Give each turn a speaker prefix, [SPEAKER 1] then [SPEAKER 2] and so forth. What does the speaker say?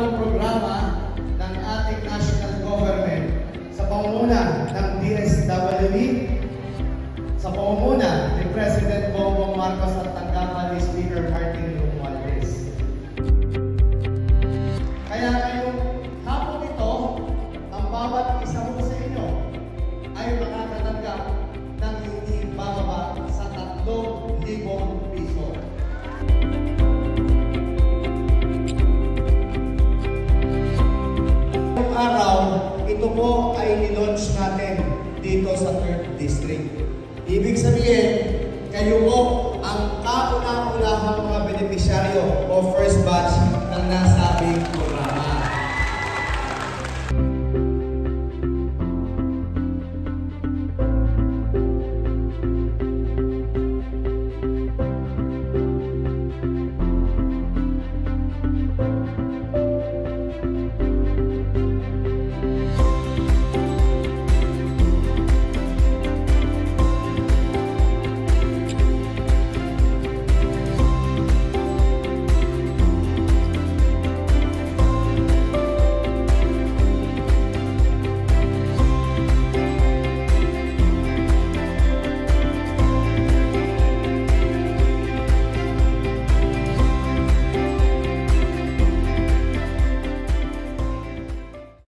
[SPEAKER 1] bagong programa ng ating national government sa pamumuno ng DSWD, sa pamumuno ni President Bongbong Marcos at tanggapan ni Speaker Martin Romualdez. Kaya ngayong hapon ito, ang bawat isa mo sa inyo ay makakatanggap ng hindi bababa sa 3,000 piso. Ngayong araw, ito po ay nilaunch natin dito sa 3rd District. Ibig sabihin, kayo po ang kauna-unahang mga benepisyaryo o first batch ng nasabing